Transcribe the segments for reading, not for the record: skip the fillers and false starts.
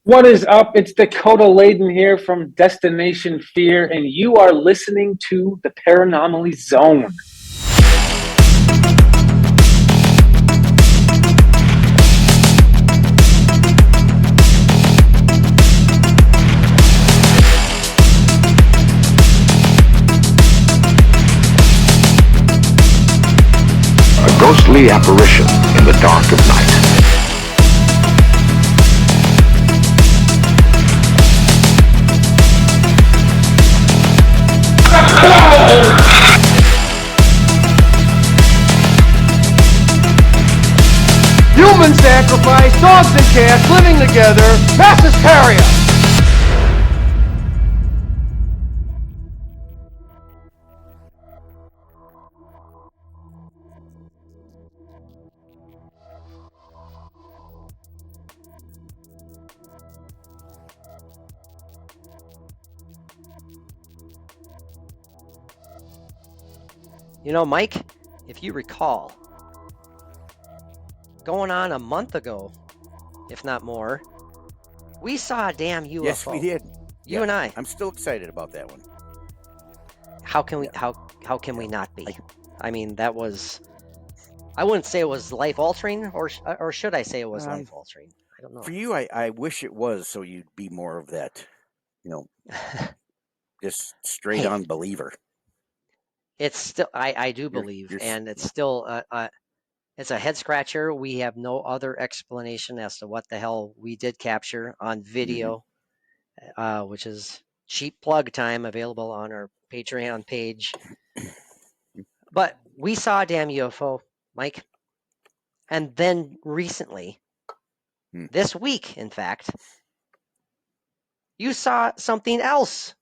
What is up? It's Dakota Layden here from Destination Fear, and you are listening to the Paranormally Zone. A ghostly apparition in the dark of night. Human sacrifice, dogs and cats living together, mass hysteria. You know, Mike, if you recall, going on a month ago, if not more, we saw a damn UFO. Yes, we did. You and I. I'm still excited about that one. How can we? How can we not be? I mean, that was. I wouldn't say it was life altering, or should I say it was life altering? I don't know. For you, I wish it was, so you'd be more of that, just straight on believer. It's still. I do believe, and it's still. It's a head scratcher. We have no other explanation as to what the hell we did capture on video, which is cheap plug time, available on our Patreon page. But we saw a damn UFO, Mike. And then recently, this week, in fact, you saw something else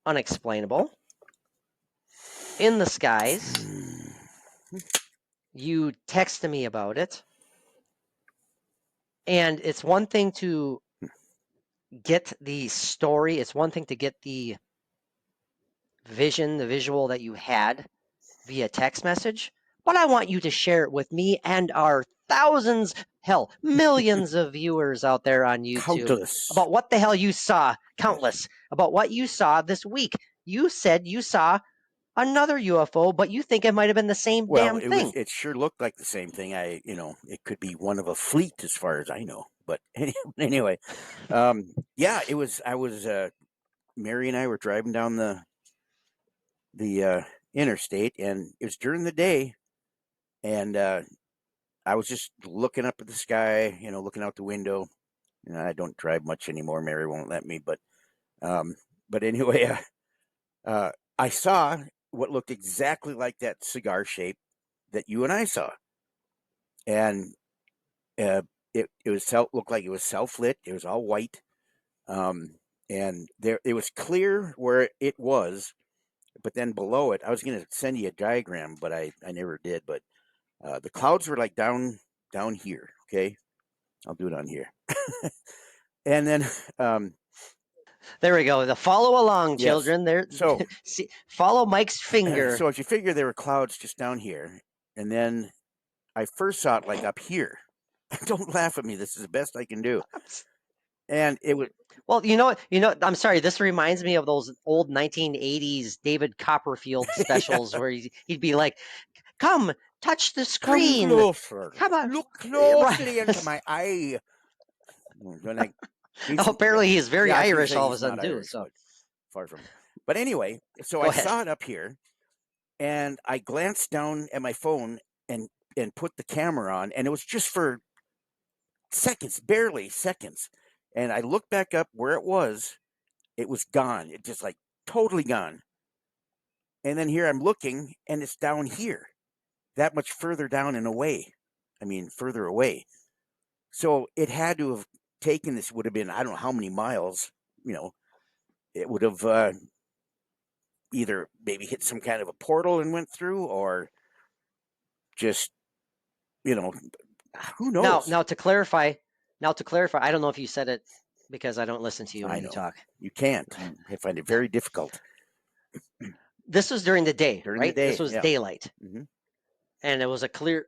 unexplainable in the skies. You texted me about it. And it's one thing to get the story. It's one thing to get the vision, the visual that you had via text message. But I want you to share it with me and our thousands, hell, millions of viewers out there on YouTube. Countless. About what the hell you saw. Countless. About what you saw this week. You said you saw another UFO, but you think it might have been the same damn thing. It sure looked like the same thing. It could be one of a fleet as far as I know. But anyway, yeah, it was. Mary and I were driving down the interstate, and it was during the day, and I was just looking up at the sky, looking out the window. I don't drive much anymore. Mary won't let me, but anyway, I saw what looked exactly like that cigar shape that you and I saw, and it looked like it was self-lit. It was all white, and it was clear where it was, but then below it, I was going to send you a diagram, but I never did. But the clouds were like down here. Okay, I'll do it on here, and then there we go. The follow along, yes. children. There. So follow Mike's finger. So if you figure there were clouds just down here, and then I first saw it like up here. Don't laugh at me. This is the best I can do. And it was. Well, I'm sorry. This reminds me of those old 1980s David Copperfield specials where he'd be like, "Come, touch the screen. Come closer. Come on. Look closely into my eye." Apparently he's very Irish all of a sudden, too. Irish, so far from. But anyway, so I saw it up here, and I glanced down at my phone and put the camera on, and it was just for seconds, barely seconds. And I looked back up where it was gone. It just like totally gone. And then here I'm looking, and it's down here, that much further down and away. I mean, further away. So it had to have taken, this would have been, I don't know how many miles, it would have either maybe hit some kind of a portal and went through, or just, who knows? Now to clarify, I don't know if you said it because I don't listen to you when you talk. You can't. I find it very difficult. This was during the day, right? The day, this was daylight. Mm-hmm. And it was a clear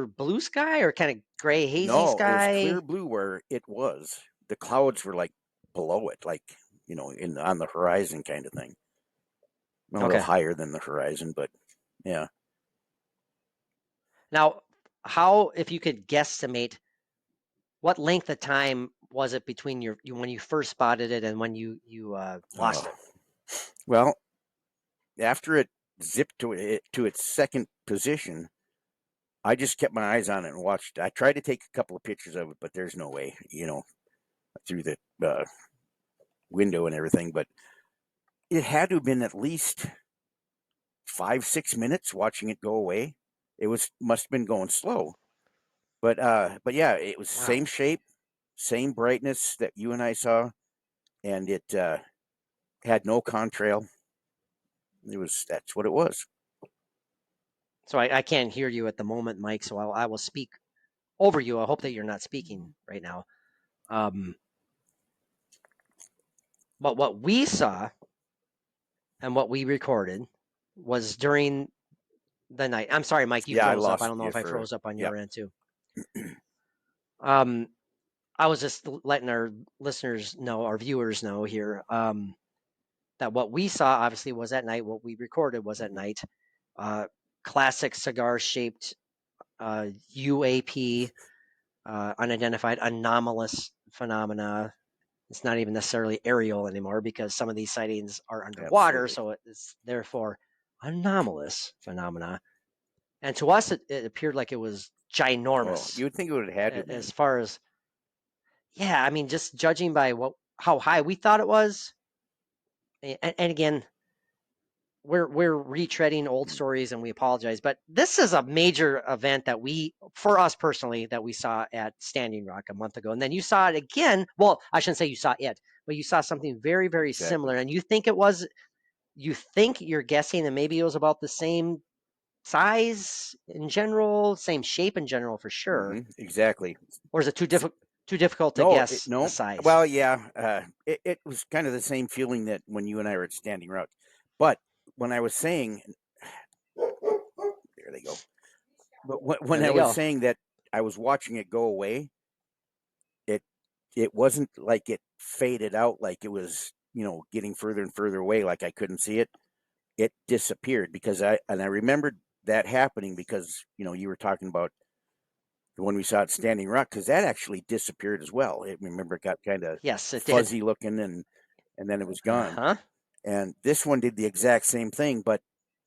blue sky, or kind of gray, hazy sky? It was clear blue where it was. the clouds were like below it, like on the horizon kind of thing. A little Okay. higher than the horizon, but yeah. Now, how, if you could guesstimate, what length of time was it between when you first spotted it and when you lost Oh. it? Well, after it zipped to its second position, I just kept my eyes on it and watched. I tried to take a couple of pictures of it, but there's no way, through the window and everything. But it had to have been at least 5-6 minutes watching it go away. It must have been going slow, but yeah, it was Wow. same shape, same brightness that you and I saw, and it had no contrail. That's what it was. So I can't hear you at the moment, Mike. So I will speak over you. I hope that you're not speaking right now. But what we saw and what we recorded was during the night. I'm sorry, Mike, you Yeah, I froze up. I lost don't know you if I for froze up on yeah. your end too. Um, I was just letting our listeners know, our viewers know here, that what we saw obviously was at night. What we recorded was at night. Classic cigar-shaped UAP, unidentified anomalous phenomena. It's not even necessarily aerial anymore because some of these sightings are underwater, Absolutely. so it's therefore anomalous phenomena. And to us, it appeared like it was Oh, ginormous. you would think it would have had to have As been. far as, yeah, I mean, just judging by how high we thought it was, and again, we're retreading old Mm. stories, and we apologize, but this is a major event that for us personally, that we saw at Standing Rock a month ago, and then you saw it again. Well, I shouldn't say you saw it, but you saw something very, very Exactly. similar, and you think you're guessing that maybe it was about the same size in general, same shape in general for sure, Exactly. or is it too difficult to No, guess a no. size? Well, yeah. It was kind of the same feeling that when you and I were at Standing Rock, but when I was saying, there they go. But There when I they was go. saying that I was watching it go away, it it wasn't like it faded out, like it was getting further and further away, like I couldn't see it. It disappeared because I remembered that happening because you were talking about the one we saw at Standing Rock, because that actually disappeared as well. Remember, it got kind of Yes, it did. fuzzy looking, and then it was gone. Uh-huh. And this one did the exact same thing, but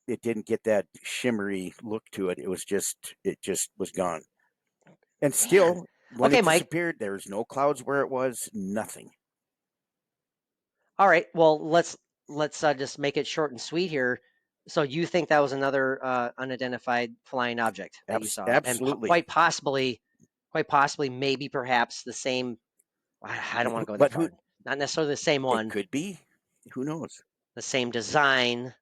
it didn't get that shimmery look to it. It just was gone. And Man. still, when Okay, it Mike. disappeared, there was no clouds where it was, nothing. All right. Well, let's just make it short and sweet here. So you think that was another unidentified flying object that you saw, and Absolutely. quite possibly, maybe perhaps the same. I don't want to go that But who? far. Not necessarily the same It one, could be. Who knows? the same design.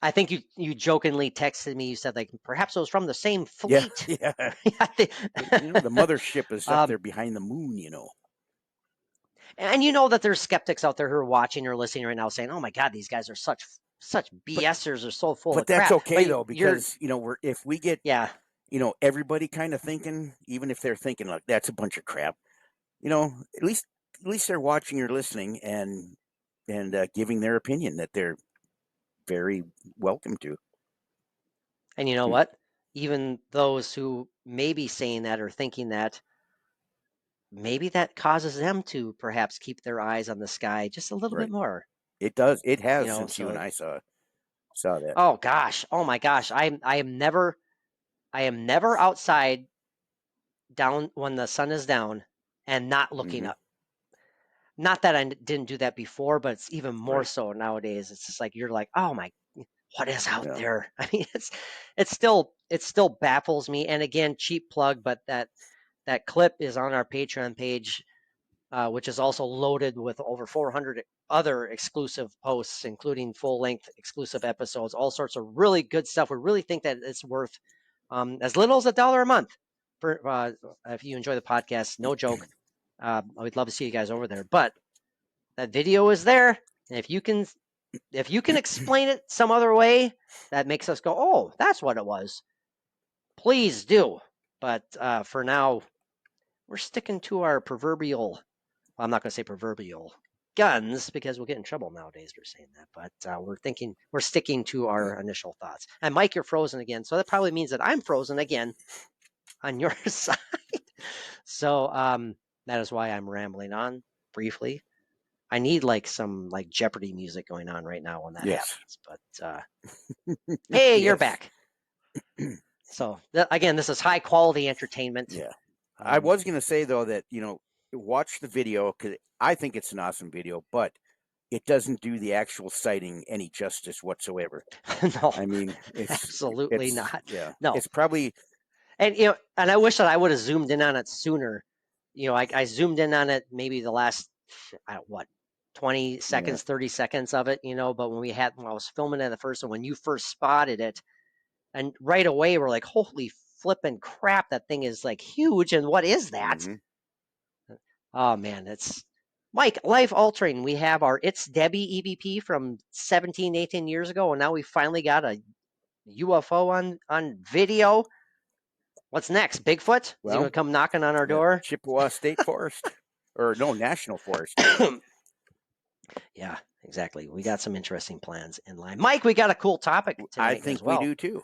I think you jokingly texted me. You said like perhaps it was from the same Yeah, fleet. yeah. I think- The mothership is up um, there behind the moon. and you know that there's skeptics out there who are watching or listening right now saying, "Oh my God, these guys are such But BSers. Are so full but of that's crap." okay But though, you're because if we get yeah. everybody kind of thinking, even if they're thinking like that's a bunch of crap, at least they're watching or listening and giving their opinion that they're very welcome to. And you know Hmm. what? Even those who may be saying that or thinking that, maybe that causes them to perhaps keep their eyes on the sky just a little bit Right. more. It does. It has since you and So I saw that. oh gosh, oh my gosh, I am never outside down when the sun is down and not looking Hmm. up. Not that I didn't do that before, but it's even more Right. so nowadays. It's just like you're like, oh my, what is out Yeah. there? I mean, it still baffles me. And again, cheap plug, but that clip is on our Patreon page, which is also loaded with over 400 other exclusive posts, including full length exclusive episodes, all sorts of really good stuff. We really think that it's worth as little as $1 a month. For if you enjoy the podcast, no joke. I would love to see you guys over there. But that video is there, and if you can explain it some other way that makes us go, oh, that's what it was, please do. But for now, we're sticking to our proverbial I'm not going to say proverbial guns because we'll get in trouble nowadays for saying that, but we're sticking to our initial thoughts. And Mike, you're frozen again, so that probably means that I'm frozen again on your side. So that is why I'm rambling on briefly. I need like some like Jeopardy music going on right now when that happens. But hey, you're back. So again, this is high quality entertainment. Yeah. I was going to say though that, watch the video because I think it's an awesome video, but it doesn't do the actual sighting any justice whatsoever. No, I mean, absolutely not. Yeah. No, it's probably. And and I wish that I would have zoomed in on it sooner. I zoomed in on it maybe the last 20 seconds, 30 seconds of it, but when I was filming it at first and when you first spotted it, and right away we're like, holy flipping crap, that thing is like huge, and what is that? Mm-hmm. Oh man, it's Mike, life altering. We have our It's Debbie EVP from 17, 18 years ago, and now we finally got a UFO on video. What's next? Bigfoot? Is he going to come knocking on our door? Chippewa State Forest. Or no, National Forest. Yeah, exactly. We got some interesting plans in line. Mike, we got a cool topic tonight I think as well. we do too.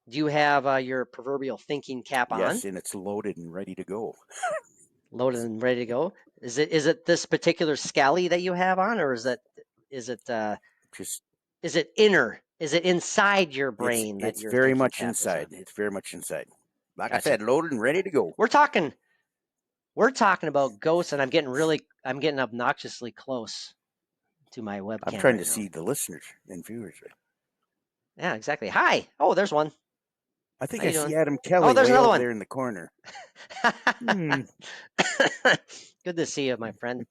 Do you have your proverbial thinking cap on? Yes, and it's loaded and ready to go. Loaded and ready to go. Is it this particular scally that you have on, or is it inner? Is it inside your brain that you're very much inside? It's very much inside. Like I said, loaded and ready to go. We're talking about ghosts, and I'm getting obnoxiously close to my webcam. I'm trying to see the listeners and viewers. Yeah, exactly. Hi. Oh, there's one. I think I see Adam Kelly way over there in the corner. Good to see you, my friend.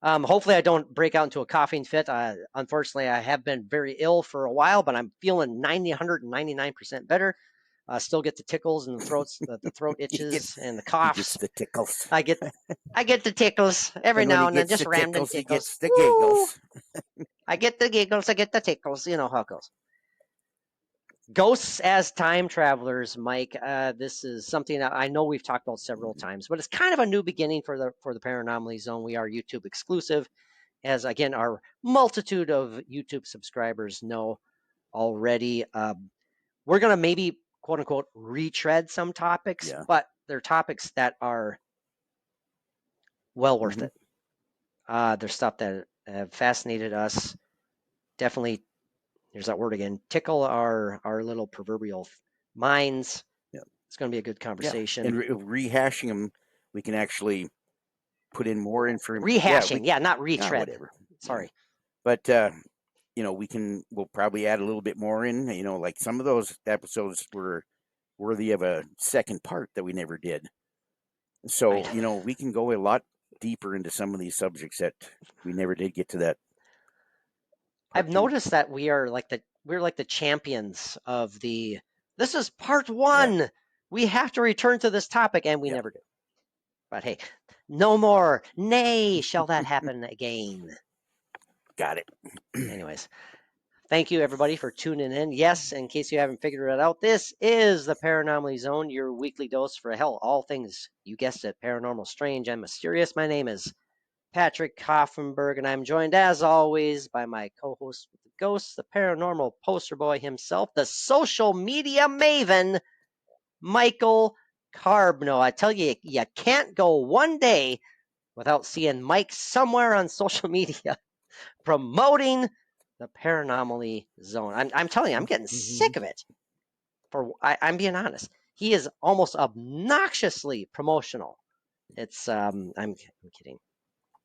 Hopefully I don't break out into a coughing fit. Unfortunately, I have been very ill for a while, but I'm feeling 199% better. Still get the tickles and the throat itches and the coughs. The tickles. I get the tickles every now and then, just random tickles. He gets the giggles. I get the giggles. I get the tickles. You know how it goes. Ghosts as time travelers, Mike. This is something that I know we've talked about several times, but it's kind of a new beginning for the Paranormally Zone. We are YouTube exclusive, as again our multitude of YouTube subscribers know already. We're gonna maybe quote unquote retread some topics, but they're topics that are well worth it. They're stuff that have fascinated us. Definitely. There's that word again. Tickle our little proverbial minds. Yeah. It's going to be a good conversation. And rehashing them, we can actually put in more information. Rehashing, not retread. Whatever. Sorry. But we'll probably add a little bit more in. Like some of those episodes were worthy of a second part that we never did. So we can go a lot deeper into some of these subjects that we never did get to that. I've noticed that we're like the champions of this is part one. Yeah. We have to return to this topic, and we never do. But hey, no more. Nay, shall that happen again. Got it. Anyways, thank you everybody for tuning in. Yes, in case you haven't figured it out, this is the Paranormally Zone, your weekly dose for all things, you guessed it, paranormal, strange, and mysterious. My name is Patrick Hoffenberg, and I'm joined as always by my co-host with the ghosts, the paranormal poster boy himself, the social media maven, Michael Carbno. I tell you, you can't go one day without seeing Mike somewhere on social media promoting the Paranormally Zone. I'm telling you, I'm getting sick of it. I'm being honest. He is almost obnoxiously promotional. It's I'm kidding.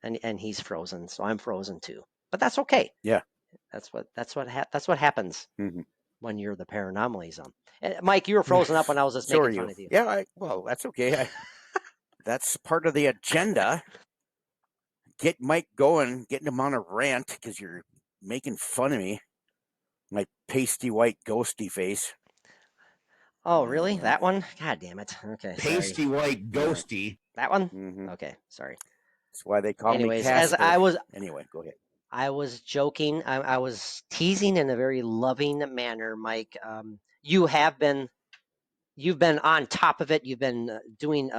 And he's frozen, so I'm frozen too. But that's okay. Yeah, that's what happens when you're the Paranormally Zone. And Mike, you were frozen up when I was just making fun of you. Yeah, well, that's okay. That's part of the agenda. Get Mike going, getting him on a rant because you're making fun of me, my pasty white ghosty face. Oh, really? That one? God damn it. Okay. Pasty white ghosty. That one? Okay. Sorry. That's why they call me Casper. Anyway, go ahead. I was joking. I was teasing in a very loving manner, Mike. You've been on top of it. You've been doing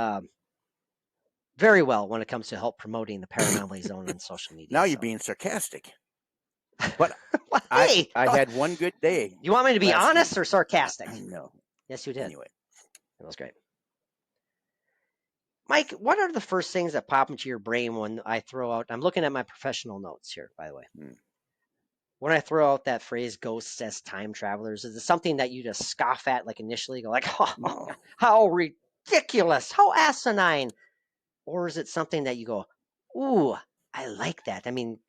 very well when it comes to help promoting the Paranormally Zone on social media. Now you're so. being sarcastic. But Well, I hey, had one good day. you want me to be last honest week. or sarcastic? No. Yes, you did. Anyway, That was great. Mike, what are the first things that pop into your brain when I throw out? I'm looking at my professional notes here, by the way. When I throw out that phrase "ghosts as time travelers," is it something that you just scoff at, like initially, go like, "Oh, no. how ridiculous, how asinine," or is it something that you go, "Ooh, I like that"? I mean,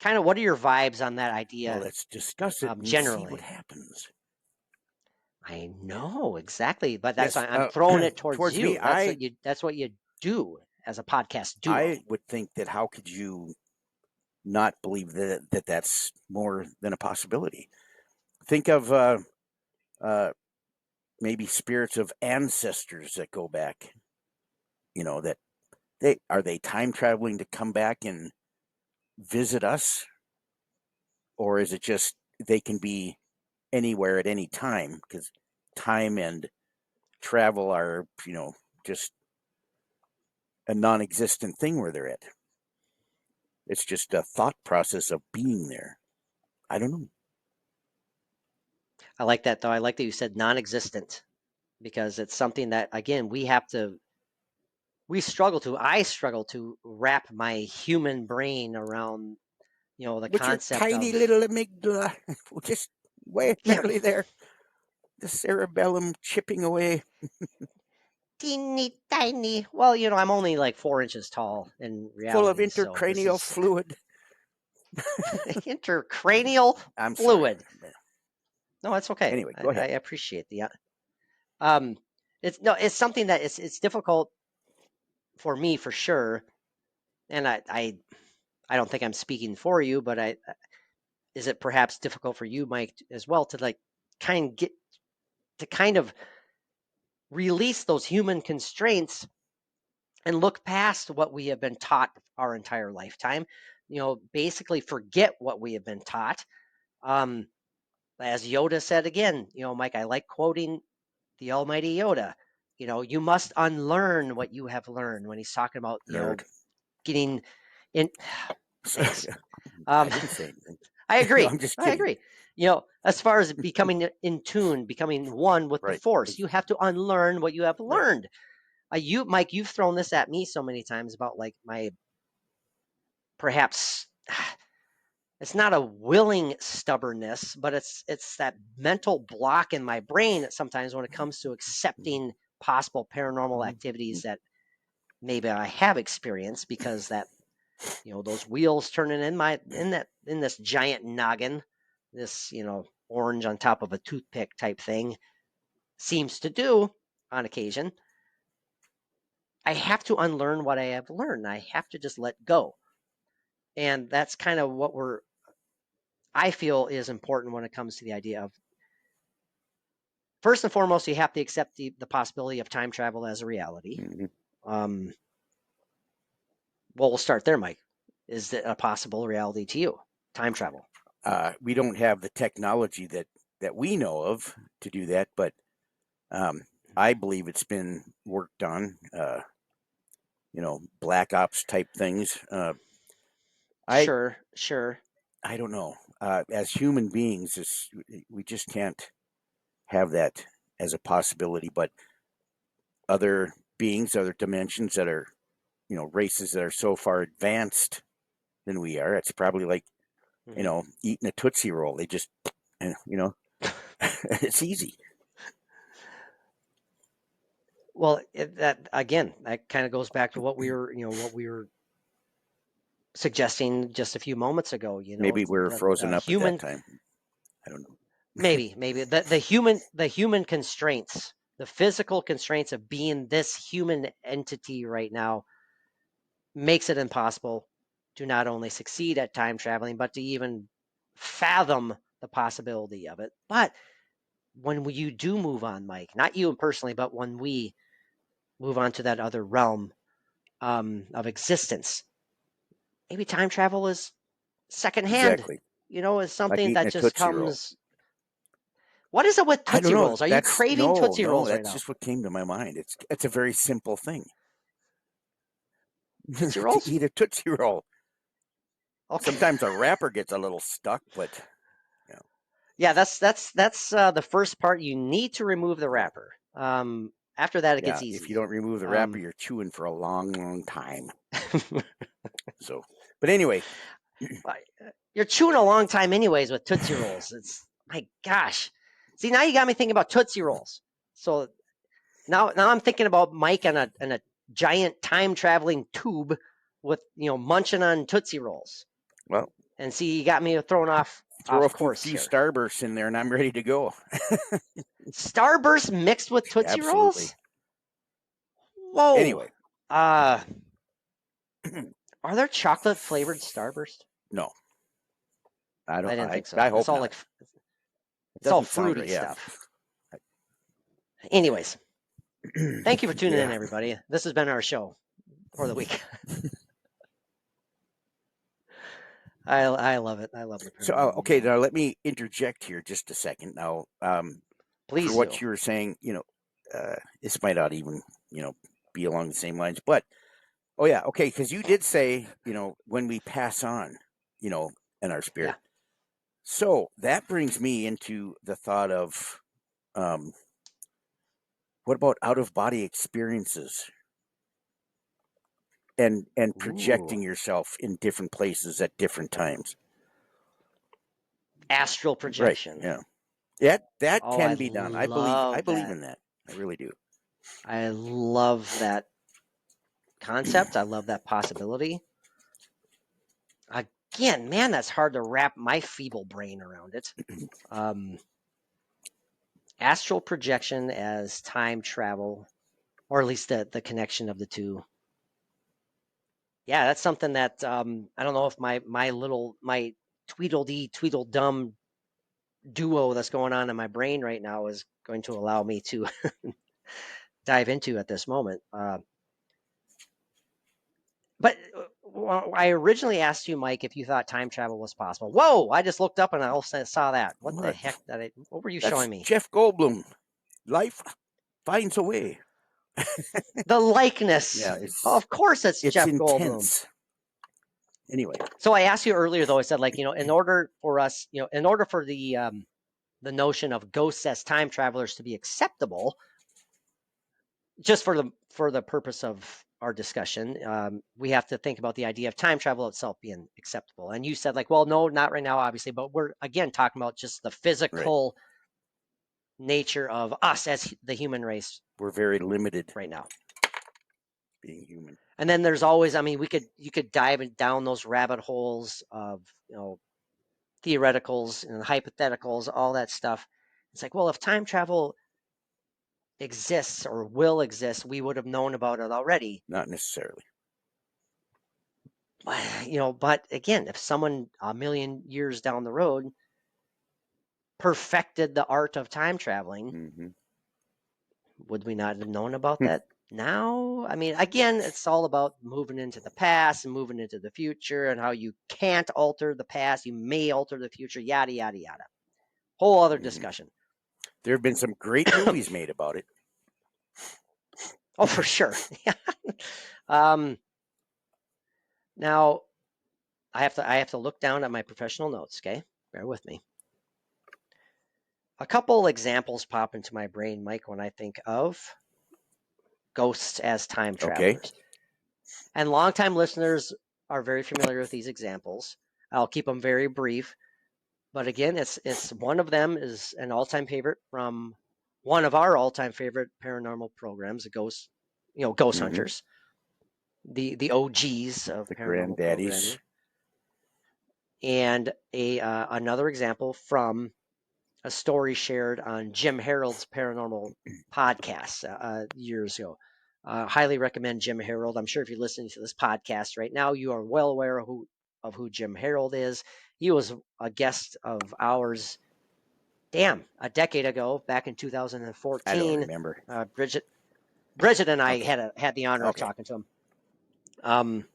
kind of, what are your vibes on that Well, idea? let's discuss it and see what Generally, happens. I know exactly, but that's Yes, why I'm throwing it towards towards me, you. That's what you do as a podcast duo. I would think that how could you not believe that that's more than a possibility? Think of maybe spirits of ancestors that go back. That they time traveling to come back and visit us, or is it just they can be anywhere at any time? Because time and travel are just a non-existent thing where they're at. It's just a thought process of being there. I don't know. I like that though. I like that you said non-existent because it's something that again I struggle to wrap my human brain around, the With your concept tiny of little amygdala, just way yeah, barely there, the cerebellum chipping away, teeny tiny. Well, I'm only like 4 inches tall in full of reality, so this intracranial is fluid. intercranial I'm sorry. fluid. No, it's okay. Anyway, I, go I ahead. appreciate the um. It's something that it's difficult for me for sure, and I don't think I'm speaking for you, but is it perhaps difficult for you, Mike, as well to like kind of release those human constraints and look past what we have been taught our entire lifetime? Basically forget what we have been taught. Um, as Yoda said again, Mike, I like quoting the Almighty Yoda. You must unlearn what you have learned when he's talking about, Nerd. getting in. Sorry. Thanks. I Um, didn't say anything. I No, agree. I'm just I kidding. agree. As far as becoming in tune, becoming one with the Right. force, you have to unlearn what you have Right. learned. Mike, you've thrown this at me so many times about like my perhaps it's not a willing stubbornness, but it's that mental block in my brain that sometimes when it comes to accepting possible paranormal activities that maybe I have experienced because that those wheels turning in this giant noggin, this orange on top of a toothpick type thing seems to do on occasion. I have to unlearn what I have learned. I have to just let go. And that's kind of what I feel is important when it comes to the idea of first and foremost, you have to accept the possibility of time travel as a reality. Um, well, we'll start there, Mike. Is it a possible reality to you? Time travel. We don't have the technology that we know of to do that, but I believe it's been worked on. Black ops type things. I Sure. I don't know. As human beings, we just can't have that as a possibility. But other beings, other dimensions that are, races that are so far advanced than we are, it's probably like, eating a Tootsie Roll. They just, it's easy. Well, that again, that kind of goes back to what we were suggesting just a few moments ago. Maybe we were frozen up at that Human, time. I don't know. maybe the human constraints, the physical constraints of being this human entity right now makes it impossible to not only succeed at time traveling, but to even fathom the possibility of it. But when you do move on, Mike, not you personally, but when we move on to that other realm of existence, maybe time travel is secondhand, Exactly. is Like something eating that a just Tootsie Roll. comes. What is it with I don't Tootsie know. Rolls? Are you That's craving no, Tootsie no. Rolls right That's now? just what came to my mind. It's a very simple thing. Tootsie Rolls? Eat a Tootsie Roll. Okay. Sometimes a wrapper gets a little stuck, but Yeah, that's the first part. You need to remove the wrapper. After that, it yeah, gets easy. if you don't remove the wrapper, you're chewing for a long, long time. So, but anyway, you're chewing a long time anyways with Tootsie Rolls. It's my gosh. See, now you got me thinking about Tootsie Rolls. So now I'm thinking about Mike and a giant time traveling tube with munching on Tootsie Rolls. well, And see, you got me thrown off throw a course few here. Starbursts in there, and I'm ready to go. Starburst mixed with Tootsie Absolutely. Rolls? Whoa. Anyway, Are there chocolate flavored Starburst? no, I don't. I didn't think so. I hope It's all not. like It it's all doesn't sound fruity right, yeah. stuff. Anyways, thank you for tuning in, Yeah. everybody. This has been our show for the week. I love it. I love the So paranormal. okay, now let me interject here just a second. Now, Please for what do. you were saying, this might not even be along the same lines, but oh yeah, okay, because you did say when we pass on, in our spirit. Yeah. So that brings me into the thought of, what about out of body experiences and projecting yourself in different places at different times? Astral Right. projection. Yeah. That Oh, can I be done. I love believe that. in that. I really do. I love that concept. I love that possibility. Again, man, that's hard to wrap my feeble brain around it. Astral projection as time travel, or at least the connection of the two. Yeah, that's something that I don't know if my Tweedledee Tweedledum duo that's going on in my brain right now is going to allow me to dive into at this moment. But I originally asked you, Mike, if you thought time travel was possible. Whoa! I just looked up and I all of a sudden saw that. What the heck? What were you That's showing me? Jeff Goldblum. Life finds a way. The likeness. Yeah, Of course, it's Jeff Goldblum. intense. Anyway, So I asked you earlier, though. I said, like, in order for us, in order for the notion of ghosts as time travelers to be acceptable, just for the purpose of our discussion, we have to think about the idea of time travel itself being acceptable. And you said, like, well, no, not right now, obviously, but we're again talking about just the physical nature of us as the human race. We're very limited right now, being human. And then there's always, I mean, you could dive down those rabbit holes of theoreticals and hypotheticals, all that stuff. It's like, well, if time travel exists or will exist, we would have known about it already. Not necessarily. But again, if someone a million years down the road perfected the art of time traveling, would we not have known about that now? I mean, again, it's all about moving into the past and moving into the future and how you can't alter the past. You may alter the future, yada, yada, yada. Whole other discussion. There have been some great movies made about it. Oh, for sure. Now, I have to look down at my professional notes, okay? Bear with me. A couple examples pop into my brain, Mike, when I think of ghosts as time travelers. And longtime listeners are very familiar with these examples. I'll keep them very brief. But again, it's one of them is an all-time favorite from one of our all-time favorite paranormal programs, the Ghost Hunters, the OGs of the paranormal granddaddies. programming. And another example from a story shared on Jim Harold's paranormal podcast years ago. Highly recommend Jim Harold. I'm sure if you're listening to this podcast right now, you are well aware of who Jim Harold is. He was a guest of ours, a decade ago, back in 2014. I don't remember. Bridget and I had the honor of talking to him.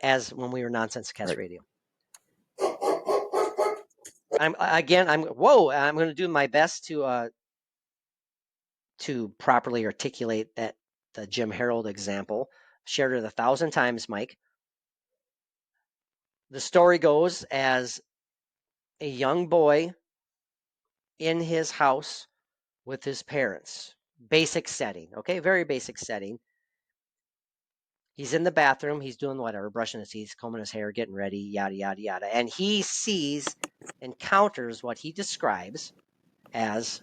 As when we were Nonsense Cast Radio. I'm going to do my best to properly articulate the Jim Harold example. shared it 1,000 times, Mike. The story goes as a young boy in his house with his parents. Basic setting, okay? Very basic setting. He's in the bathroom. He's doing whatever, brushing his teeth, combing his hair, getting ready, yada, yada, yada. And he encounters what he describes as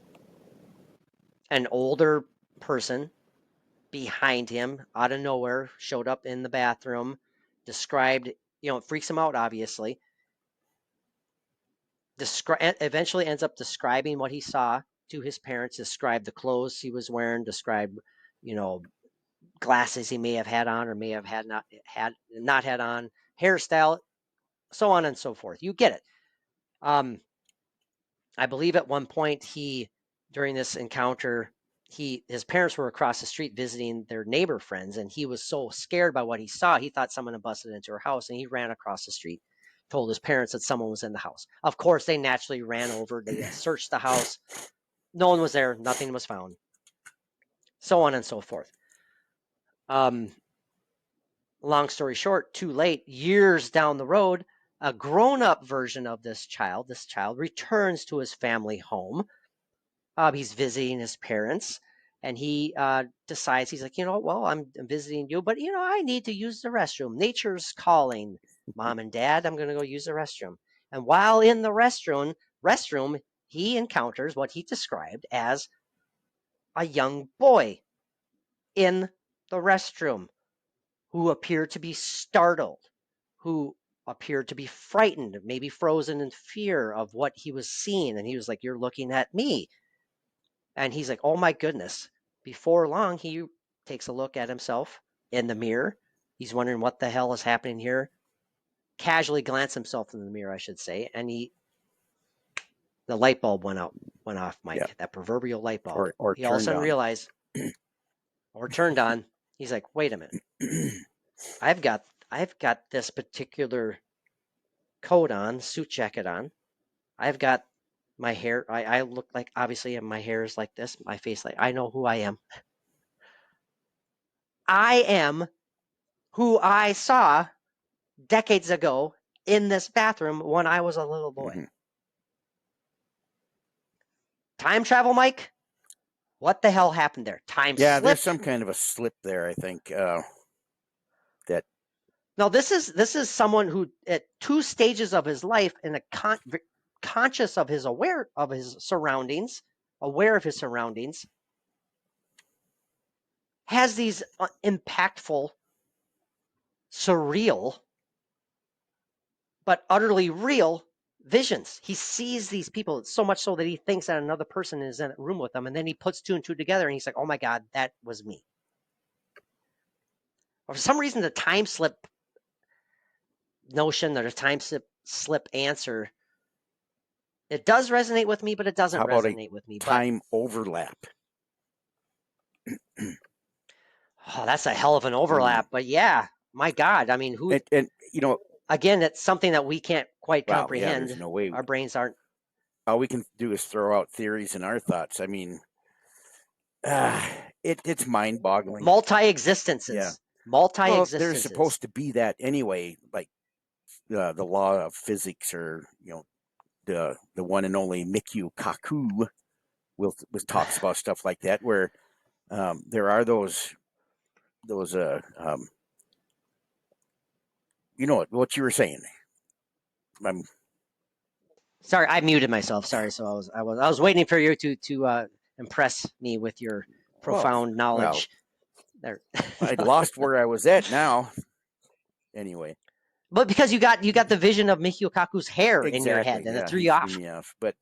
an older person behind him out of nowhere, showed up in the bathroom, described, it freaks him out, obviously. Eventually ends up describing what he saw to his parents, described the clothes he was wearing, described, glasses he may have had on or may have not had on, hairstyle, so on and so forth. You get it. I believe at one point during this encounter, his parents were across the street visiting their neighbor friends, and he was so scared by what he saw, he thought someone had busted into her house, and he ran across the street, told his parents that someone was in the house. Of course, they naturally ran over. They searched the house. No one was there. Nothing was found. So on and so forth. Long story short, too late, years down the road, a grown-up version of this child returns to his family home. He's visiting his parents, and he decides, he's like, well, I'm visiting you, but, I need to use the restroom. Nature's calling, Mom and Dad, I'm going to go use the restroom. And while in the restroom, he encounters what he described as a young boy in the restroom who appeared to be startled, who appeared to be frightened, maybe frozen in fear of what he was seeing. And he was like, "You're looking at me." And he's like, "Oh my goodness." Before long, he takes a look at himself in the mirror. He's wondering what the hell is happening here. Casually glance himself in the mirror, I should say. And the light bulb went off, Mike, Yeah. that proverbial light bulb. Or He all of a turned sudden on. realized, or turned on. He's like, "Wait a minute. I've got this particular coat on, suit jacket on. I've got my hair. I look like, obviously, my hair is like this, my face like, I know who I am. I am who I saw decades ago in this bathroom when I was a little boy." Mm-hmm. Time travel, Mike? What the hell happened there? Time Yeah, slip? there's some kind of a slip there, I think. That No, this is someone who at two stages of his life in a conscious of his aware of his surroundings, has these impactful, surreal, but utterly real visions. He sees these people so much so that he thinks that another person is in a room with them, and then he puts two and two together, and he's like, "Oh my God, that was me." For some reason, the time slip notion, or the time slip answer, it does resonate with me, but it doesn't how about a resonate with me. time overlap? Oh, that's a hell of an overlap. But yeah, my God, I mean, And again, it's something that we can't quite wow, yeah, comprehend. there's no way. Our brains aren't. All we can do is throw out theories and our thoughts. I mean, it's mind-boggling. Multi-existences. Yeah. Multi-existences. Well, there's supposed to be that anyway, like the law of physics, or the one and only Mikio Kaku talks about stuff like that, where there are those what you were saying. Sorry, I muted myself. Sorry, so I was waiting for you to impress me with your profound knowledge. There. I'd lost where I was at now. Anyway, but because you got the vision of Michio Kaku's hair exactly, in your head, and yeah, it threw you off. Threw me off. But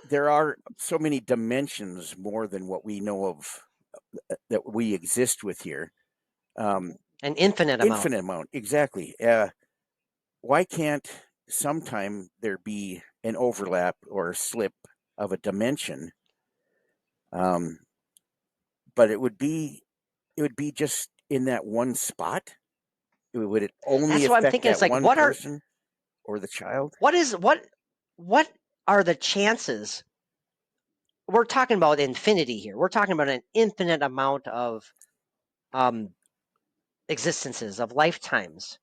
there are so many dimensions more than what we know of that we exist with here. An infinite amount. Exactly. Why can't sometime there be an overlap or a slip of a dimension? But it would be just in that one spot. Would it only That's what I'm affect thinking. that It's like, one what person or the child? what are the chances? We're talking about infinity here. We're talking about an infinite amount of existences, of lifetimes.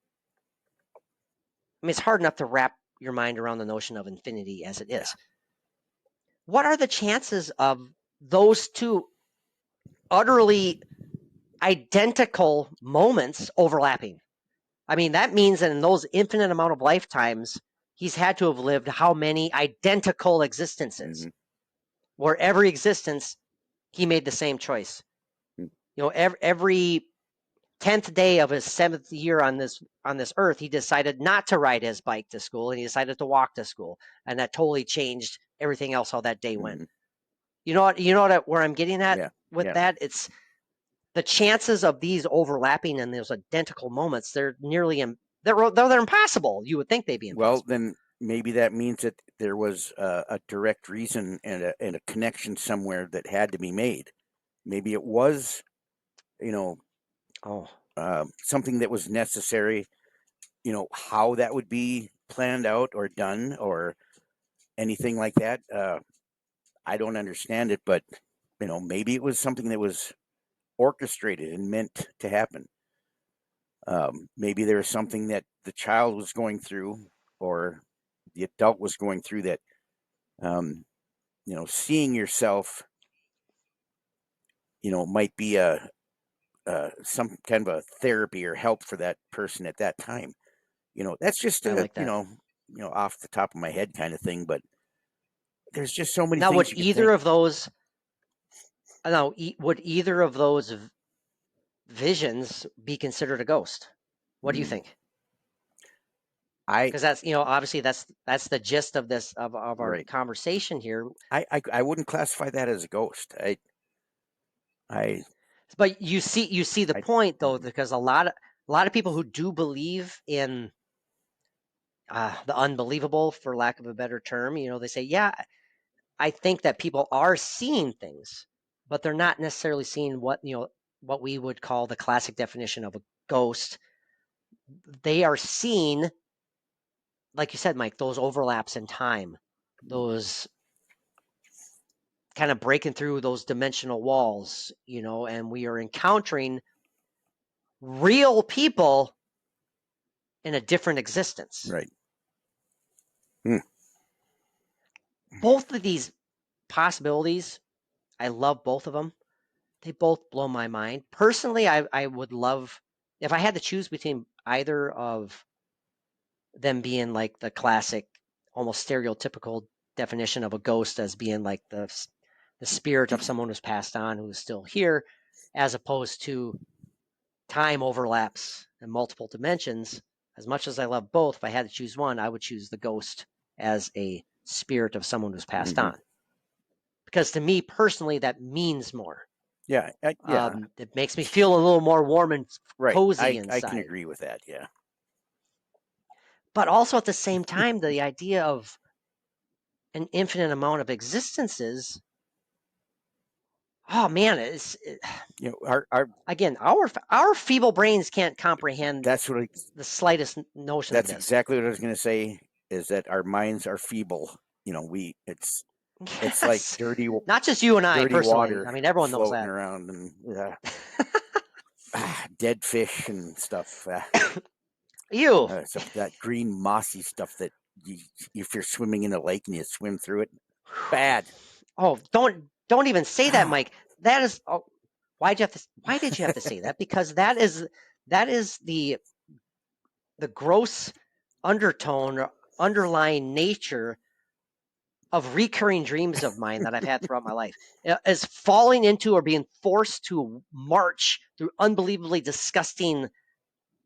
I mean, it's hard enough to wrap your mind around the notion of infinity as it is. What are the chances of those two utterly identical moments overlapping? I mean, that means that in those infinite amount of lifetimes, he's had to have lived how many identical existences, where every existence he made the same choice. You know, every 10th day of his 7th year on this earth, he decided not to ride his bike to school, and he decided to walk to school, and that totally changed everything else how that day went. You know what where I'm getting at with that? It's the chances of these overlapping in those identical moments. They're nearly they're impossible. You would think they'd be impossible. Well, then maybe that means that there was a direct reason and a connection somewhere that had to be made. Maybe it was, something that was necessary. How that would be planned out or done or anything like that. I don't understand it, but maybe it was something that was orchestrated and meant to happen. Maybe there was something that the child was going through or the adult was going through that, seeing yourself, might be some kind of a therapy or help for that person at that time. That's just I like that. Off the top of my head kind of thing, but there's just so many now, things would you could either think. of those would either of those visions be considered a ghost? What do you think? Because that's obviously that's the gist of this of our Right. conversation here. I wouldn't classify that as a ghost. But you see the point though, because a lot of people who do believe in the unbelievable, for lack of a better term, they say, yeah, I think that people are seeing things, but they're not necessarily seeing what we would call the classic definition of a ghost. They are seeing, like you said, Mike, those overlaps in time, those kind of breaking through those dimensional walls, and we are encountering real people in a different existence. Right. Both of these possibilities, I love both of them. They both blow my mind. Personally, I would love, if I had to choose between either of them being like the classic, almost stereotypical definition of a ghost as being like the spirit of someone who's passed on who's still here, as opposed to time overlaps and multiple dimensions. As much as I love both, if I had to choose one, I would choose the ghost as a spirit of someone who's passed on. Because to me personally, that means more. Yeah. It makes me feel a little more warm and cozy inside. I can agree with that. Yeah. But also at the same time, the idea of an infinite amount of existences. Oh man, again, our feeble brains can't comprehend that's what the slightest notion of this. That's exactly what I was going to say. Is that our minds are feeble? It's like dirty, not just you and I personally. Water, I mean, everyone knows that. around and dead fish and stuff. Ew. That green mossy stuff that if you're swimming in a lake and you swim through it, bad. Oh, don't even say that, Mike. That is. Oh, why did you have to say that? Because that is the gross undertone or underlying nature of recurring dreams of mine that I've had throughout my life, is falling into or being forced to march through unbelievably disgusting,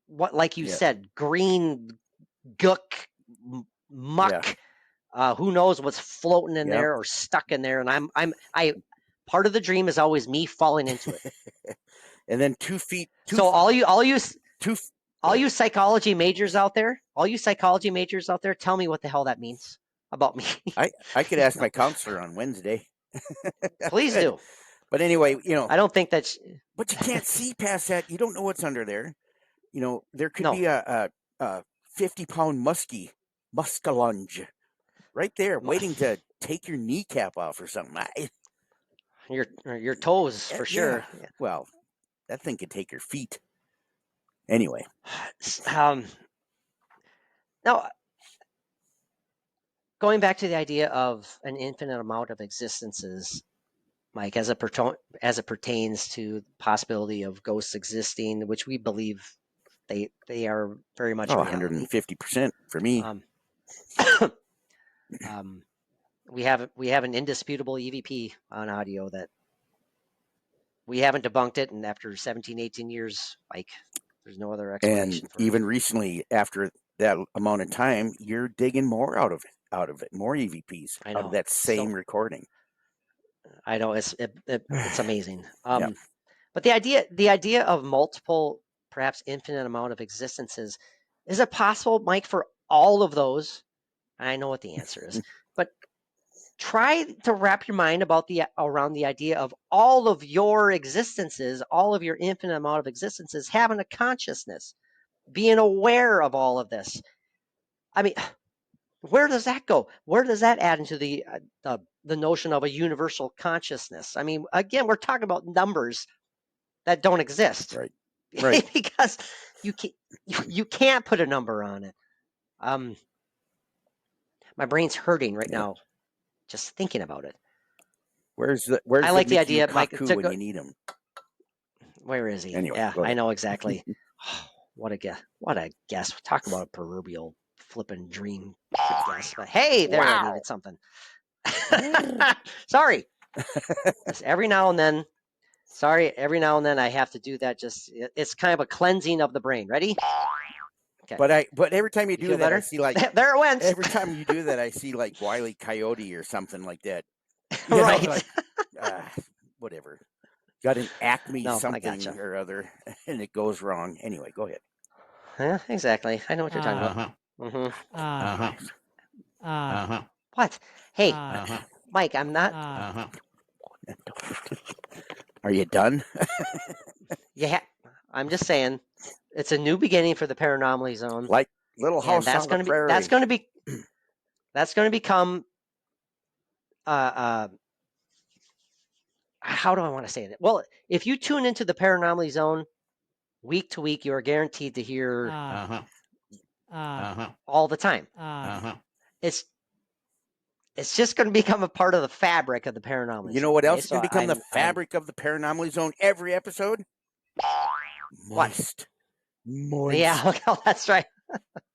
like you said, green gook muck. Who knows what's floating in there or stuck in there, and I part of the dream is always me falling into it. And then 2 feet. So all you psychology majors out there, tell me what the hell that means about me. I could ask my counselor on Wednesday. Please do. But anyway, I don't think that's. But you can't see past that. You don't know what's under there. There could be a 50-pound muskalunge right there, waiting to take your kneecap off or something. Your toes for sure. Yeah. Well, that thing could take your feet. Anyway, Now, going back to the idea of an infinite amount of existences, Mike, as it pertains to the possibility of ghosts existing, which we believe they are very much reality. 150% for me. We have an indisputable EVP on audio that we haven't debunked it, and after 17, 18 years, Mike, there's no other explanation And for even it. recently, after that amount of time, you're digging more out of it, more EVPs I out of know. that same So recording. I know it's amazing. Yeah. But the idea of multiple, perhaps infinite amount of existences, is it possible, Mike, for all of those? I know what the answer is, but try to wrap your mind around the idea of all of your existences, all of your infinite amount of existences having a consciousness, being aware of all of this. I mean, where does that go? Where does that add into the notion of a universal consciousness? I mean, again, we're talking about numbers that don't exist, Right. Right. because you can't put a number on it. My brain's hurting right Yeah. now just thinking about it. Where's I like the Mickey idea, Mike. Kaku when you need him? Where is he? Anyway, Yeah, go I ahead. know exactly. What a guess! What a guess! Talk about a proverbial flipping dream guess. But hey, there, I Wow. needed something. Sorry. Just every now and then. Sorry, every now and then I have to do that. Just it's kind of a cleansing of the brain. Ready? Okay. But every time you do feel that, I better? see like There it went. every time you do that, I see like Wile E. Coyote or something like that. You know, Right. like whatever. Got an Acme No, I something gotcha. or other, and it goes wrong. Anyway, go ahead. Yeah, exactly. I know what you're talking about. What? Hey, Mike, I'm not. Are you done? Yeah, I'm just saying, it's a new beginning for the Paranormally Zone, Like Little and House on the Prairie. that's going to become. How do I want to say it? Well, if you tune into the Paranormally Zone week to week, you are guaranteed to hear all the time. It's just going to become a part of the fabric of the Paranormally You Zone. know what Okay? else is So going to become the I'm fabric of the Paranormally Zone every episode? what? Moist. Yeah, well, that's right.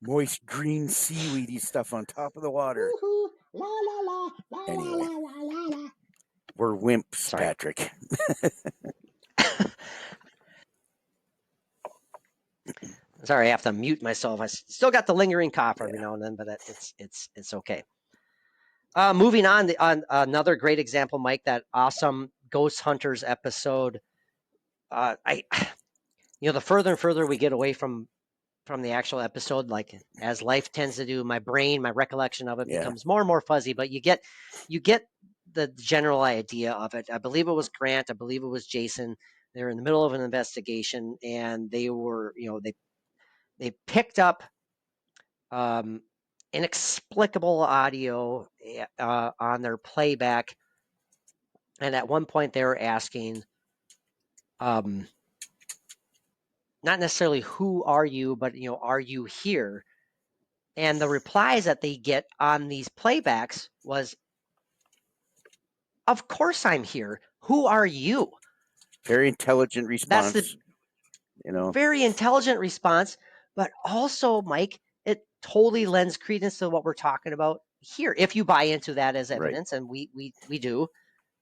Moist green seaweedy stuff on top of the water. Anyway, we're wimps, Sorry. Patrick. Sorry, I have to mute myself. I still got the lingering cough every Yeah. now and then, but it's okay. Moving on another great example, Mike, that awesome Ghost Hunters episode. The further and further we get away from the actual episode, like as life tends to do, my recollection of it Yeah. becomes more and more fuzzy. But you get the general idea of it. I believe it was Grant. I believe it was Jason. They're in the middle of an investigation, and they were, they picked up inexplicable audio on their playback, and at one point they were asking, not necessarily who are you, but are you here? And the replies that they get on these playbacks was, of course I'm here. Who are you? Very intelligent response. That's the very intelligent response, but also, Mike, it totally lends credence to what we're talking about here. If you buy into that as evidence, and we do,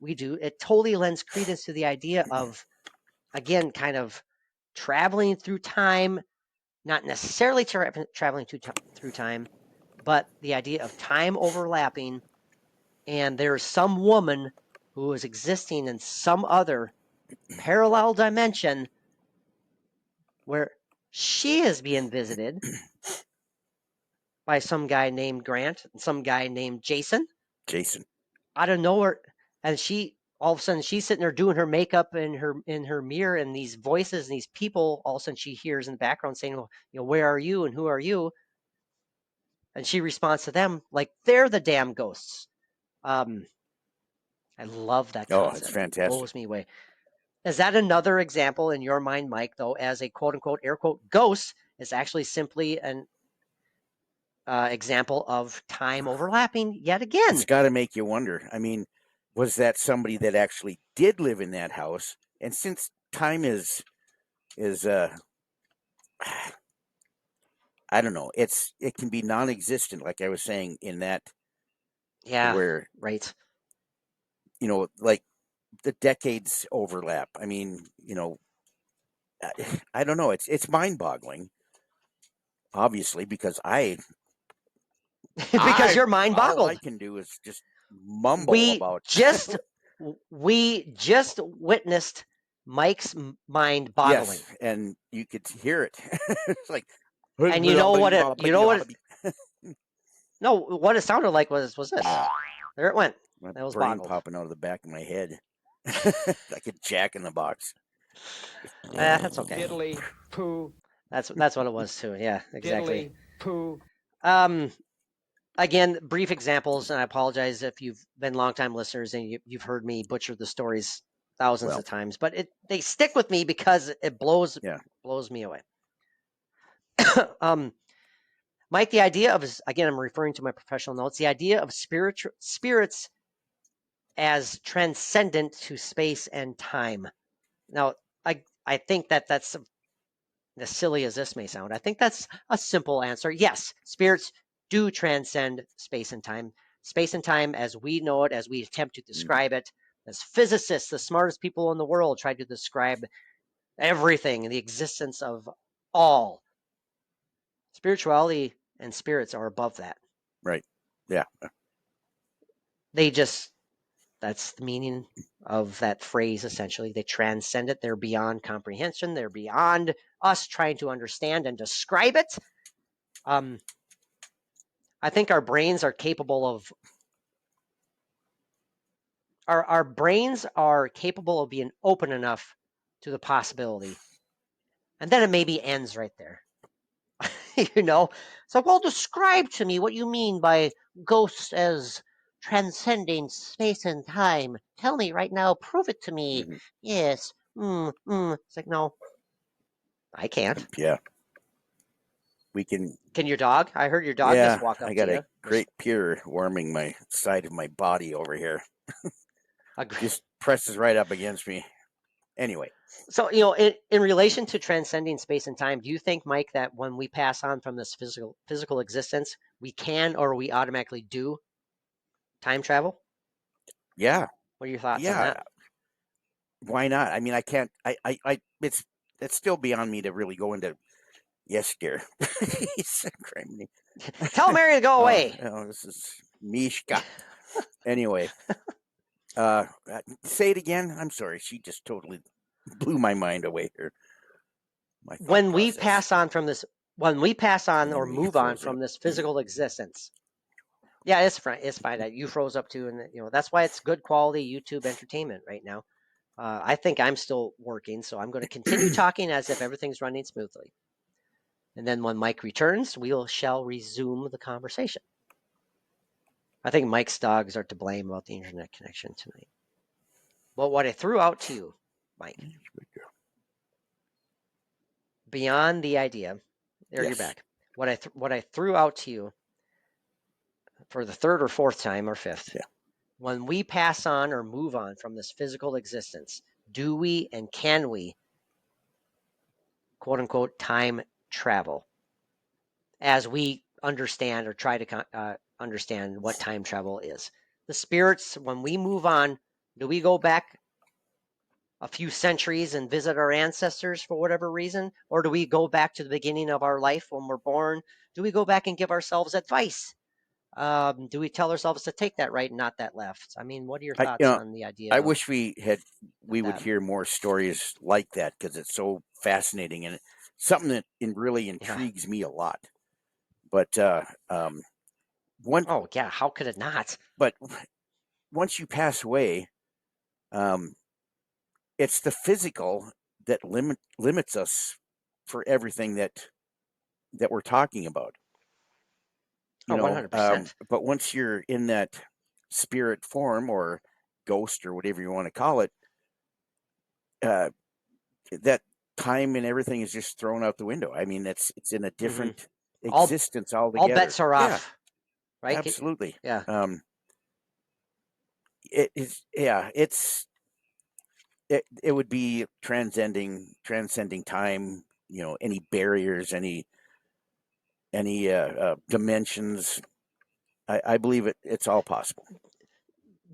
it totally lends credence to the idea of, again, kind of traveling through time, not necessarily traveling through time, but the idea of time overlapping, and there's some woman who is existing in some other parallel dimension where she is being visited by some guy named Grant and some guy named Jason out of nowhere, and she all of a sudden she's sitting there doing her makeup in her mirror, and these voices and these people all of a sudden she hears in the background saying, well, where are you and who are you? And she responds to them like they're the damn ghosts. I love that concept. It's fantastic. It blows me away. Is that another example in your mind, Mike, though, as a quote unquote, air quote, ghost is actually simply an example of time overlapping yet again? It's got to make you wonder. I mean, was that somebody that actually did live in that house? And since time is I don't know, it can be non-existent, like I was saying in that, Yeah, where right. like the decades overlap. I mean, I don't know. It's mind-boggling, obviously, because Because I you're mind all I boggled. can do is just mumble We about. just we just witnessed Mike's mind boggling. Yes, and you could hear it. It's like, And you know what no, what it sounded like was this. There it went. my That was brain boggled. popping out of the back of my head, like a jack in the box. That's okay. Diddly poo, That's what it was too. Yeah, exactly. diddly poo. Um, again, brief examples, and I apologize if you've been longtime listeners and you've heard me butcher the stories thousands Well, of times, but they stick with me because it blows yeah, me away. um, Mike, the idea of, again, I'm referring to my professional notes, the idea of spirits as transcendent to space and time. Now, I think that's, as silly as this may sound, I think that's a simple answer. Yes, spirits do transcend space and time. Space and time as we know it, as we attempt to mhm, describe it, as physicists, the smartest people in the world, try to describe everything and the existence of all. Spirituality and spirits are above that. right, yeah, They just, that's the meaning of that phrase, essentially. They transcend it. They're beyond comprehension. They're beyond us trying to understand and describe it. Um, I think our brains are capable of, our brains are capable of being open enough to the possibility. And then it maybe ends right there. you know? So, well, describe to me what you mean by ghosts as transcending space and time. Tell me right now. Prove it to me. mhm, Yes. It's like, no, I can't. yeah. We can. Can your dog? I heard your dog just Yeah, walk I up to got a you. great pier warming my side of my body over here. Agree. Just presses right up against me. Anyway, So, in relation to transcending space and time, do you think, Mike, that when we pass on from this physical existence, we can or we automatically do time travel? yeah, What are your thoughts on yeah. that? Why not? I mean, I can't. It's still beyond me to really go into. Yes, dear. He's criminy. Tell Mary to go away. This is Mishka. Anyway, say it again. I'm sorry. She just totally blew my mind away here. My thought When we process. pass on from this, when we pass And on or then we move on froze from up. this physical existence, yeah, it's fine. It's fine that you froze up too, and that's why it's good quality YouTube entertainment right now. I think I'm still working, so I'm going to continue talking as if everything's running smoothly. And then when Mike returns, we shall resume the conversation. I think Mike's dogs are to blame about the internet connection tonight. But what I threw out to you, Mike, beyond the idea, there you're Yes. back. What I threw out to you for the third or fourth time or fifth, Yeah. when we pass on or move on from this physical existence, do we and can we, quote unquote, time travel as we understand or try to understand what time travel is? The spirits, when we move on, do we go back a few centuries and visit our ancestors for whatever reason? Or do we go back to the beginning of our life when we're born? Do we go back and give ourselves advice? Do we tell ourselves to take that right and not that left? I mean, what are your I thoughts on the idea I of wish we would that? hear more stories like that because it's so fascinating and something that really Yeah. intrigues me a lot. But one Oh, yeah. How could it not? but once you pass away, um, it's the physical that limits us for everything that we're talking about. Oh, 100%. But once you're in that spirit form or ghost or whatever you want to call it, that time and everything is just thrown out the window. I mean, it's in a different existence All altogether. bets are off, right? Absolutely. Yeah. It is. Yeah, it would be transcending time. Any barriers, any dimensions. I believe it's all possible.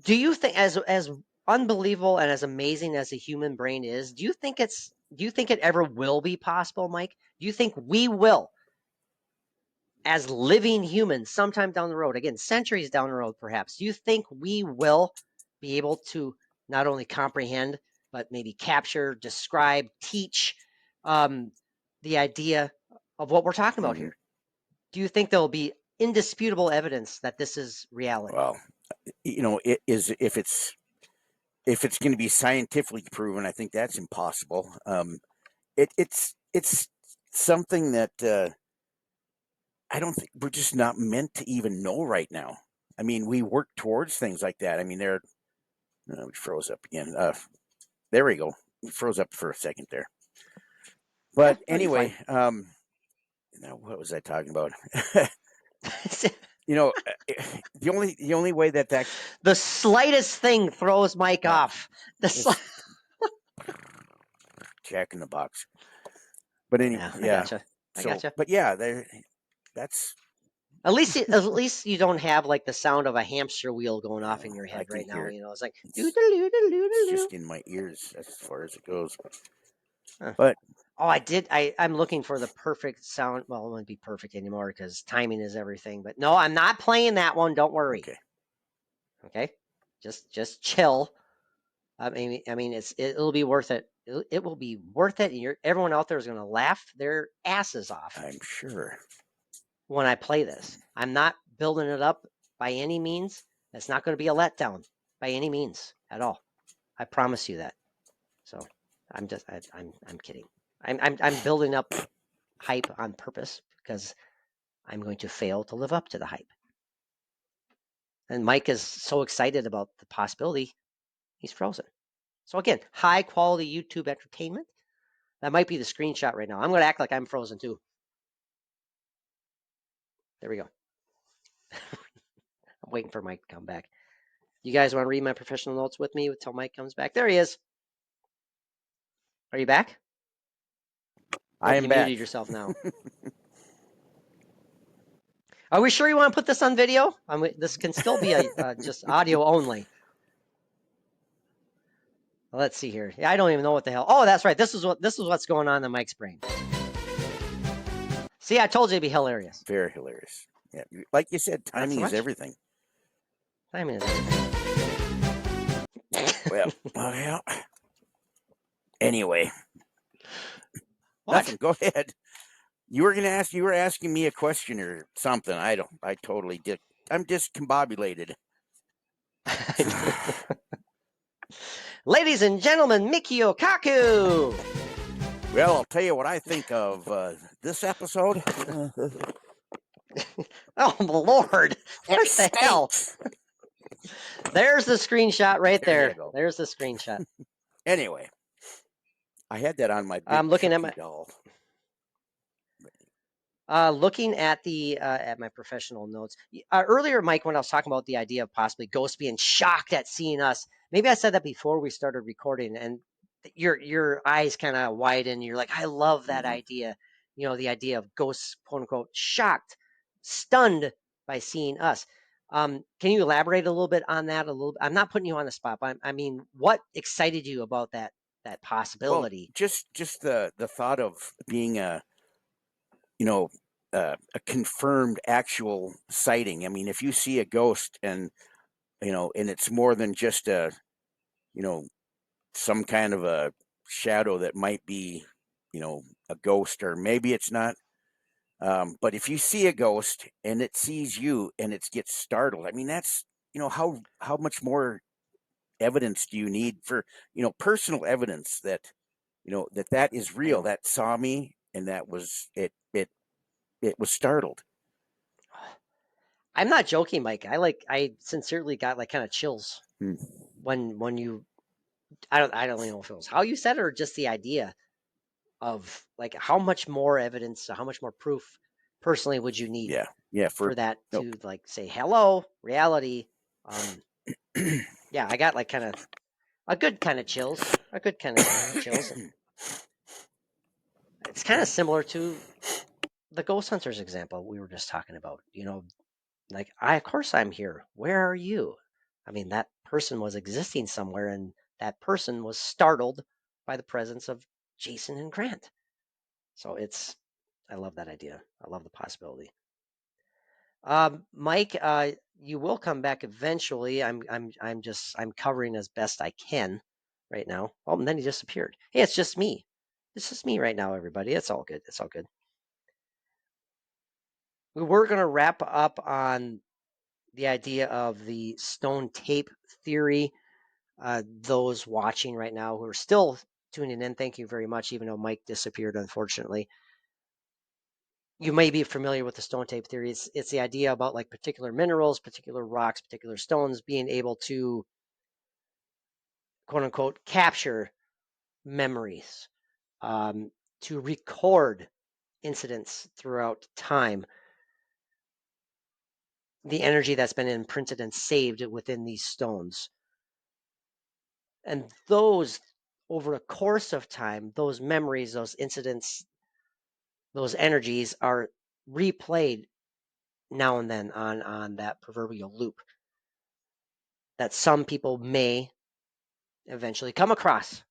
Do you think, as unbelievable and as amazing as the human brain is, do you think it ever will be possible, Mike? Do you think we will, as living humans, sometime down the road, again, centuries down the road, perhaps, do you think we will be able to not only comprehend, but maybe capture, describe, teach the idea of what we're talking about here? Do you think there'll be indisputable evidence that this is reality? Well, it is if it's going to be scientifically proven. I think that's impossible. It's something that I don't think we're just not meant to even know right now. I mean, we work towards things like that. I mean, we froze up again. There we go. We froze up for a second there. But No, you're anyway, fine. now what was I talking about? The only way that The slightest thing throws Mike yeah, off. it's Jack in the Box. But anyway, Yeah, I yeah. gotcha. I So, gotcha. but yeah, that's At least you don't have like the sound of a hamster wheel going off in your I head can right now. hear it. It's like doo It's doo doo doo it's doo. just in my ears as far as it goes. Huh. But Oh, I did. I'm looking for the perfect sound. Well, it won't be perfect anymore because timing is everything. But no, I'm not playing that one. Don't worry. okay, Okay, just chill. It'll be worth it. It will be worth it, and everyone out there is going to laugh their asses off I'm sure. when I play this. I'm not building it up by any means. It's not going to be a letdown by any means at all. I promise you that. So I'm kidding. I'm building up hype on purpose because I'm going to fail to live up to the hype. And Mike is so excited about the possibility, he's frozen. So again, high quality YouTube entertainment. That might be the screenshot right now. I'm going to act like I'm frozen too. There we go. I'm waiting for Mike to come back. You guys want to read my professional notes with me until Mike comes back? There he is. Are you back? I Nope, am you back. muted yourself now. Are we sure you want to put this on video? This can still be a just audio only. Let's see here. Yeah, I don't even know what the hell. Oh, that's right. This is what's going on in Mike's brain. See, I told you it'd be hilarious. Very hilarious. Yeah, like you said, Not so timing is much. everything. Timing is everything. Well. Anyway, What? nothing. Go ahead. You were asking me a question or something. I totally did. I'm discombobulated. Ladies and gentlemen, Mikio Kaku. Well, I'll tell you what I think of this episode. Oh, my Lord. What the hell? There's the screenshot right There you there. go. There's the screenshot. Anyway, I had that on my big I'm looking at Chucky my doll. looking at my professional notes earlier, Mike, when I was talking about the idea of possibly ghosts being shocked at seeing us. Maybe I said that before we started recording, and your eyes kind of widen. You're like, I love that idea. The idea of ghosts, quote unquote, shocked, stunned by seeing us. Can you elaborate a little bit on that? A little. I'm not putting you on the spot, but I mean, what excited you about that Well, possibility? just the thought of being you know a confirmed actual sighting. I mean, if you see a ghost and and it's more than just you know some kind of a shadow that might be a ghost, or maybe it's not. But if you see a ghost and it sees you and it gets startled, I mean, that's how much more evidence do you need for personal evidence that that is I real, know. that saw me, and that was it was startled. I'm not joking, Mike. I sincerely got like kind of chills Hmm. when you I don't know if it was how you said it or just the idea of like how much more evidence, how much more proof personally would you need Yeah. for that Nope. to like say hello reality? Yeah, I got like kind of a good kind of chills, a good kind of chills. It's kind of similar to the ghost hunters example we were just talking about. Like of course I'm here. Where are you? I mean, that person was existing somewhere, and that person was startled by the presence of Jason and Grant. So I love that idea. I love the possibility. Mike, you will come back eventually. I'm covering as best I can right now. Oh, and then he disappeared. Hey, it's just me. It's just me right now, everybody. It's all good. It's all good. We're gonna wrap up on the idea of the stone tape theory. Those watching right now who are still tuning in, thank you very much. Even though Mike disappeared, unfortunately. You may be familiar with the stone tape theory. It's the idea about like particular minerals, particular rocks, particular stones being able to quote unquote capture memories, to record incidents throughout time, the energy that's been imprinted and saved within these stones. And those, over a course of time, those memories, those incidents, those energies are replayed now and then on that proverbial loop that some people may eventually come across.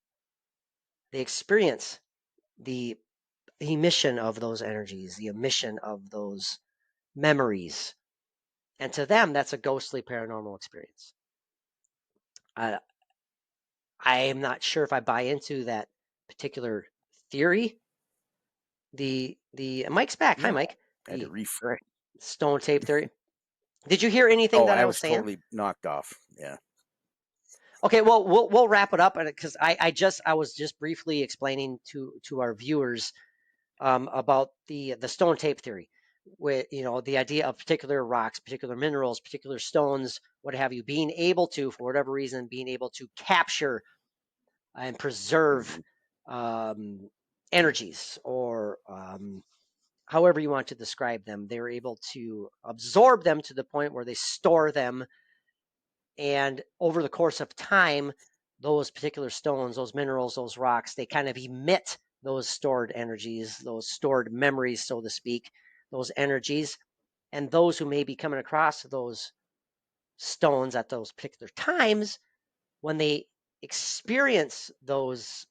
They experience the emission of those energies, the emission of those memories. And to them, that's a ghostly paranormal experience. I am not sure if I buy into that particular theory. The Mike's back. Hi, Yeah. Mike. I had to The refresh. stone tape theory. Did you hear anything Oh, that I I was was saying? totally knocked off. Yeah. Okay, well, we'll wrap it up because I was just briefly explaining to our viewers about the stone tape theory, with the idea of particular rocks, particular minerals, particular stones, what have you, being able to, for whatever reason, being able to capture and preserve energies, or however you want to describe them. They're able to absorb them to the point where they store them, and over the course of time, those particular stones, those minerals, those rocks, they kind of emit those stored energies, those stored memories, so to speak, those energies. And those who may be coming across those stones at those particular times, when they experience those,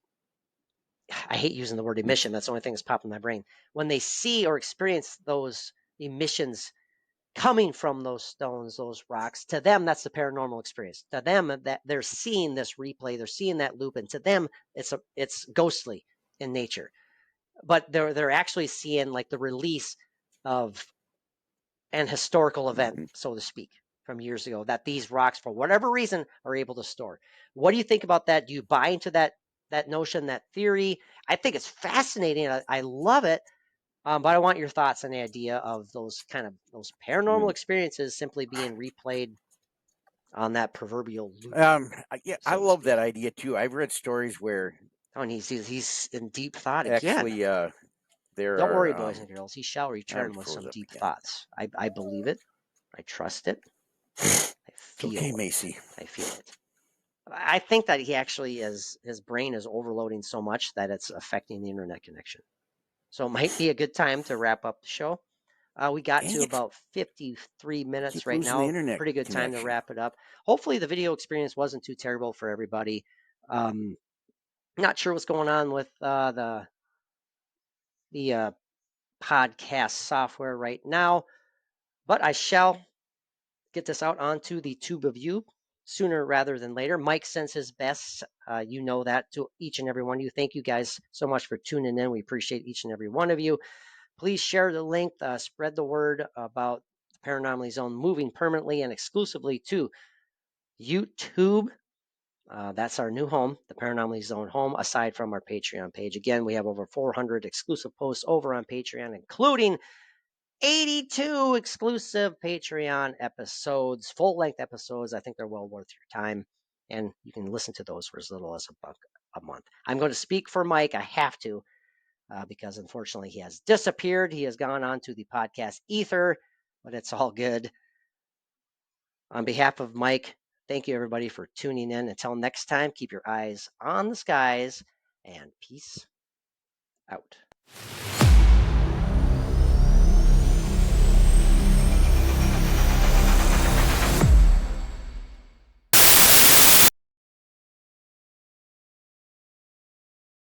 I hate using the word emission, that's the only thing that's popping in my brain. When they see or experience those emissions coming from those stones, those rocks, to them, that's the paranormal experience. To them, that they're seeing this replay, they're seeing that loop, and to them, it's ghostly in nature. But they're actually seeing like the release of an historical event, so to speak, from years ago that these rocks, for whatever reason, are able to store. What do you think about that? Do you buy into that notion, that theory? I think it's fascinating. I love it. But I want your thoughts on the idea of those paranormal experiences simply being replayed on that proverbial loop, Yeah, I so to love that speak. idea too. I've read stories where Oh, and he's in deep thought again. actually there Don't worry, are boys and girls. He shall now return it with froze some up deep again. thoughts. I believe it. I trust it. I It's okay, feel it. Macy. I feel it. I think that he actually his brain is overloading so much that it's affecting the internet connection. So it might be a good time to wrap up the show. We got Dang to it. about 53 minutes Keep right losing the now. internet Pretty good time to connection. wrap it up. Hopefully, the video experience wasn't too terrible for everybody. Not sure what's going on with the podcast software right now, but I shall get this out onto the tube of you sooner rather than later. Mike sends his best. You know that, to each and every one of you. Thank you guys so much for tuning in. We appreciate each and every one of you. Please share the link, spread the word about the Paranormally Zone moving permanently and exclusively to YouTube. That's our new home, the Paranormally Zone home, aside from our Patreon page. Again, we have over 400 exclusive posts over on Patreon, including 82 exclusive Patreon episodes, full-length episodes. I think they're well worth your time. and you can listen to those for as little as $1 a month. I'm going to speak for Mike. I have to, because unfortunately he has disappeared. He has gone on to the podcast ether, but it's all good. On behalf of Mike, thank you everybody for tuning in. Until next time, keep your eyes on the skies and peace out.